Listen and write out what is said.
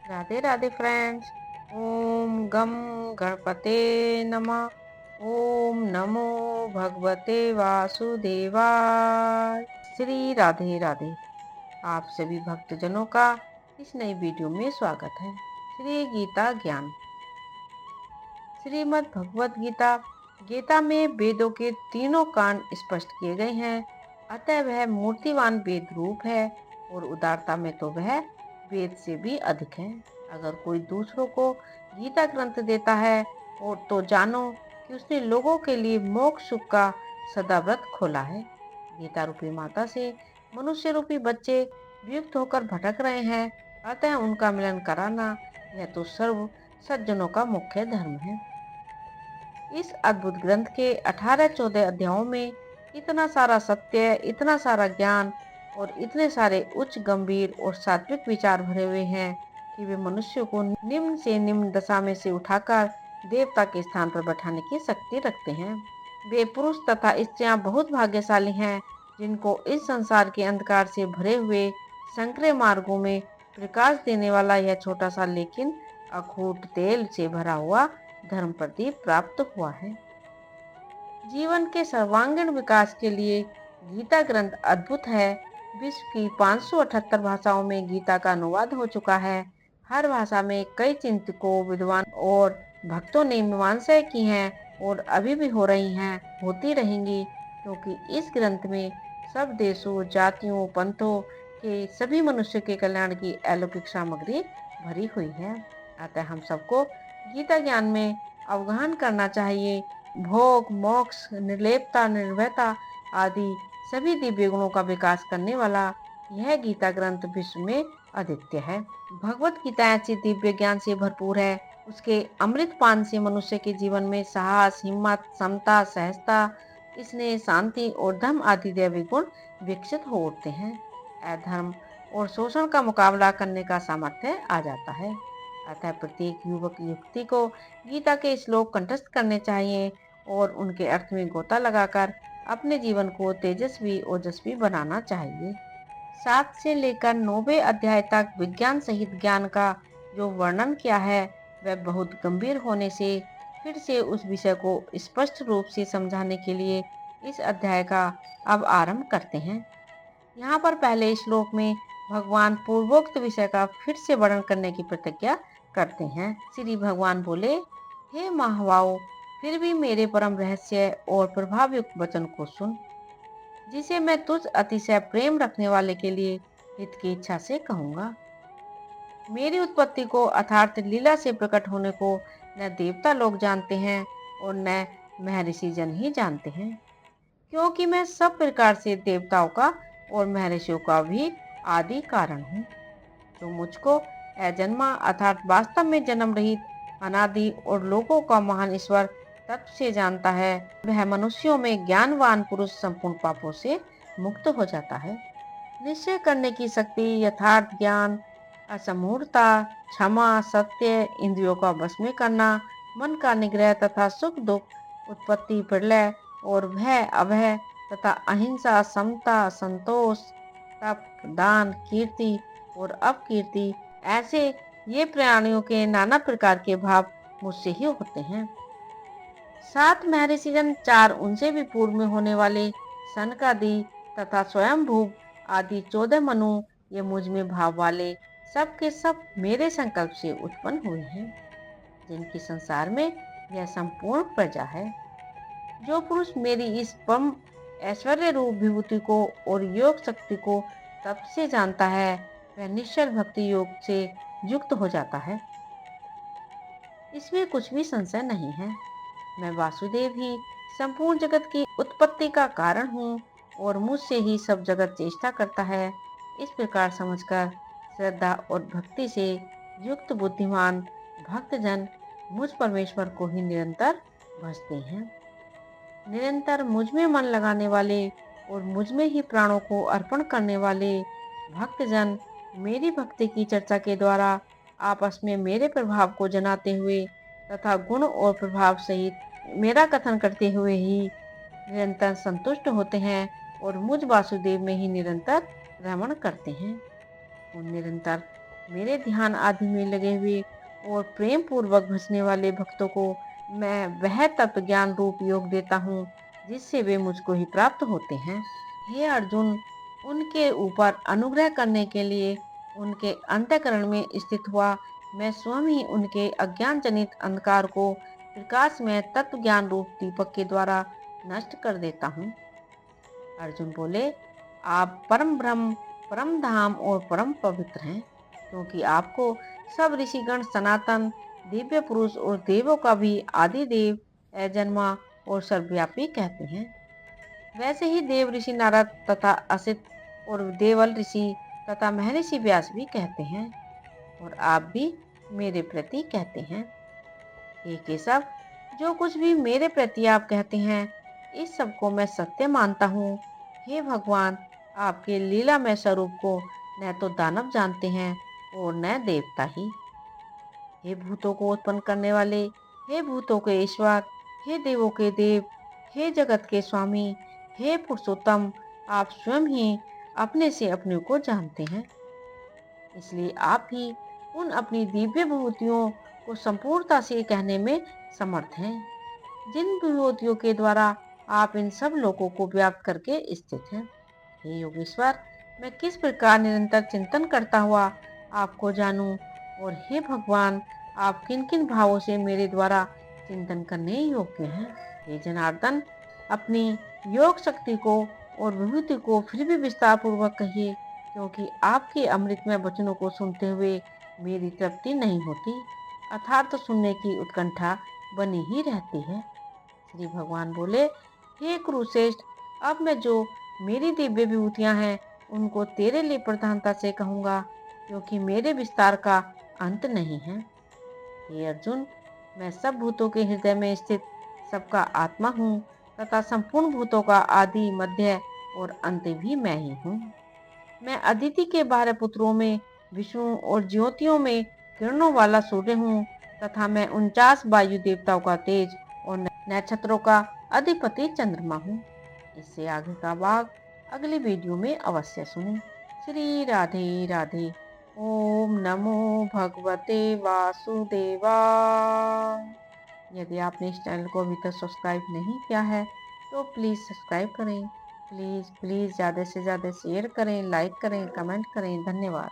Radhe Radhe friends. ओम गम गणपते नमः। ओम नमो भगवते वासुदेवाय। श्री राधे राधे। आप सभी भक्तजनों का इस नई वीडियो में स्वागत है। श्री गीता ज्ञान। श्रीमद् भगवत गीता गीता में वेदों के तीनों कांड स्पष्ट किए गए हैं। अतः वह मूर्तिवान वेद रूप है और उदारता में तो वह वेद से भी अधिक है। अगर कोई दूसरों को गीता ग्रंथ देता है और तो जानो कि उसने लोगों के लिए मोक्ष सुख का सदाव्रत खोला है। गीता रूपी माता से मनुष्य रूपी बच्चे वियुक्त होकर भटक रहे हैं, अतः उनका मिलन कराना यह तो सर्व सज्जनों का मुख्य धर्म है। इस अद्भुत ग्रंथ के 18-14 अध्यायों में इतना सारा सत्य, इतना सारा ज्ञान और इतने सारे उच्च, गंभीर और सात्विक विचार भरे हुए हैं कि वे मनुष्य को निम्न से निम्न दशा में से उठाकर देवता के स्थान पर बैठाने की शक्ति रखते हैं। वे पुरुष तथा स्त्रियां बहुत भाग्यशाली हैं जिनको इस संसार के अंधकार से भरे हुए संकरे मार्गों में प्रकाश देने वाला यह छोटा सा लेकिन अखूट तेल से भरा हुआ धर्म प्रदीप प्राप्त हुआ है। जीवन के सर्वांगीण विकास के लिए गीता ग्रंथ अद्भुत है। विश्व की 578 भाषाओं में गीता का अनुवाद हो चुका है। हर भाषा में कई चिंतकों, विद्वान और भक्तों ने मीमांसाएं की हैं और अभी भी हो रही हैं, होती रहेंगी, क्योंकि इस ग्रंथ में सब देशों, जातियों, पंथों के सभी मनुष्य के कल्याण की अलौकिक सामग्री भरी हुई है। अतः हम सबको गीता ज्ञान में अवगाहन करना चाहिए। भोग, मोक्ष, निर्लेपता, निर्भयता आदि सभी दिव्य गुणों का विकास करने वाला यह गीता ग्रंथ विश्व में अद्वितीय है। भगवत गीता ऐसी दिव्य ज्ञान से भरपूर है। उसके अमृत पान से मनुष्य के जीवन में साहस, हिम्मत, समता, सहजता, स्नेह, शांति और धर्म आदि दैवी गुण विकसित हो उठते हैं। अधर्म और शोषण का मुकाबला करने का सामर्थ्य आ जाता है। अतः प्रत्येक युवक युवती को गीता के श्लोक कंठस्थ करने चाहिए और उनके अर्थ में गोता लगाकर अपने जीवन को तेजस्वी ओजस्वी बनाना चाहिए। 7 से लेकर 9वें अध्याय तक विज्ञान सहित ज्ञान का जो वर्णन किया है वह बहुत गंभीर होने से फिर से उस विषय को स्पष्ट रूप से समझाने के लिए इस अध्याय का अब आरंभ करते हैं। यहाँ पर पहले श्लोक में भगवान पूर्वोक्त विषय का फिर से वर्णन करने की प्रतिज्ञा करते हैं। श्री भगवान बोले, हे महाबाहो, फिर भी मेरे परम रहस्य और प्रभाव युक्त वचन को सुन, जिसे मैं तुझ अतिशय प्रेम रखने वाले के लिए हित की इच्छा से कहूँगा। मेरी उत्पत्ति को अर्थात लीला से प्रकट होने को न देवता लोग जानते हैं और न महर्षि जन ही जानते हैं, क्योंकि मैं सब प्रकार से देवताओं का और महर्षियों का भी आदि कारण हूँ। तो मुझको अजन्मा अर्थात वास्तव में जन्म रहित, अनादि और लोगों का महान ईश्वर तत्व से जानता है, वह मनुष्यों में ज्ञानवान पुरुष संपूर्ण पापों से मुक्त हो जाता है। निश्चय करने की शक्ति, यथार्थ ज्ञान, असमूढ़ता, क्षमा, सत्य, इंद्रियों का वश में करना, मन का निग्रह तथा सुख दुख, उत्पत्ति, प्रलय और भय अभय तथा अहिंसा, समता, संतोष, तप, दान, कीर्ति और अपकीर्ति, ऐसे ये प्राणियों के नाना प्रकार के भाव मुझसे ही होते हैं। 7 महर्षिजन, 4 उनसे भी पूर्व में होने वाले सनकादि तथा स्वयंभू आदि 14 मनु, ये मुझ में भाव वाले सब के सब मेरे संकल्प से उत्पन्न हुए हैं, जिनकी संसार में यह संपूर्ण प्रजा है। जो पुरुष मेरी इस परम ऐश्वर्य रूप विभूति को और योग शक्ति को तब से जानता है, वह निश्चल भक्ति योग से युक्त हो जाता है। इसमें कुछ भी संशय नहीं है। मैं वासुदेव ही संपूर्ण जगत की उत्पत्ति का कारण हूँ और मुझसे ही सब जगत चेष्टा करता है। इस प्रकार समझकर श्रद्धा और भक्ति से युक्त बुद्धिमान भक्तजन मुझ परमेश्वर को ही निरंतर भजते हैं। निरंतर मुझ में मन लगाने वाले और मुझ में ही प्राणों को अर्पण करने वाले भक्तजन मेरी भक्ति की चर्चा के द्वारा आपस में मेरे प्रभाव को जनाते हुए तथा गुण और प्रभाव सहित मेरा कथन करते हुए ही निरंतर संतुष्ट होते हैं और मुझ वासुदेव में ही निरंतर रमण करते हैं। और निरंतर मेरे ध्यान आदि में लगे हुए और प्रेम पूर्वक भजने वाले भक्तों को मैं वह तत्व ज्ञान रूप योग देता हूँ जिससे वे मुझको ही प्राप्त होते हैं। हे अर्जुन, उनके ऊपर अनुग्रह करने के लिए उनके अंतःकरण में स्थित हुआ मैं स्वयं ही उनके अज्ञान जनित अंधकार को प्रकाश में तत्व ज्ञान रूप दीपक के द्वारा नष्ट कर देता हूँ। अर्जुन बोले, आप परम ब्रह्म, परम धाम और परम पवित्र हैं, क्योंकि आपको सब ऋषिगण सनातन दिव्य पुरुष और देवों का भी आदि देव, अजन्मा और सर्वव्यापी कहते हैं। वैसे ही देव ऋषि नारद तथा असित और देवल ऋषि तथा महर्षि व्यास भी कहते हैं, और आप भी मेरे प्रति कहते हैं। हे केशव, जो कुछ भी मेरे प्रति आप कहते हैं इस सब को मैं सत्य मानता हूँ। हे भगवान, आपके लीलामय स्वरूप को न तो दानव जानते हैं और न देवता ही। हे भूतों को उत्पन्न करने वाले, हे भूतों के ईश्वर, हे देवों के देव, हे जगत के स्वामी, हे पुरुषोत्तम, आप स्वयं ही अपने से अपने को जानते हैं। इसलिए आप ही उन अपनी दिव्य विभूतियों को संपूर्णता से कहने में समर्थ हैं, जिन विभूतियों के द्वारा आप इन सब लोगों को व्याप्त करके स्थित हैं। हे योगेश्वर, मैं किस प्रकार निरंतर चिंतन करता हुआ आपको जानूं, और हे भगवान, आप किन किन भावों से मेरे द्वारा चिंतन करने योग्य हैं। हे जनार्दन, अपनी योग शक्ति को और विभूति को फिर भी विस्तार पूर्वक कहिए, क्योंकि आपके अमृतमय वचनों को सुनते हुए मेरी तृप्ति नहीं होती, अर्थात सुनने की उत्कंठा बनी ही रहती है। श्री भगवान बोले, हे कुरुश्रेष्ठ, अब मैं जो मेरी दिव्य विभूतियां हैं उनको तेरे लिए प्रधानता से कहूंगा, क्योंकि मेरे विस्तार का अंत नहीं है। हे अर्जुन, मैं सब भूतों के हृदय में स्थित सबका आत्मा हूँ तथा संपूर्ण भूतों का आदि, मध्य और अंत भी मैं ही हूँ। मैं अदिति के 12 पुत्रों में विष्णु और ज्योतियों में किरणों वाला सूर्य हूँ तथा मैं 49 वायु देवताओं का तेज और नक्षत्रों का अधिपति चंद्रमा हूँ। इससे आगे का भाग अगली वीडियो में अवश्य सुनें। श्री राधे राधे। ओम नमो भगवते वासुदेवाय। यदि आपने इस चैनल को अभी तक सब्सक्राइब नहीं किया है तो प्लीज़ सब्सक्राइब करें। प्लीज़ प्लीज़ ज़्यादा से ज़्यादा शेयर करें, लाइक करें, कमेंट करें। धन्यवाद।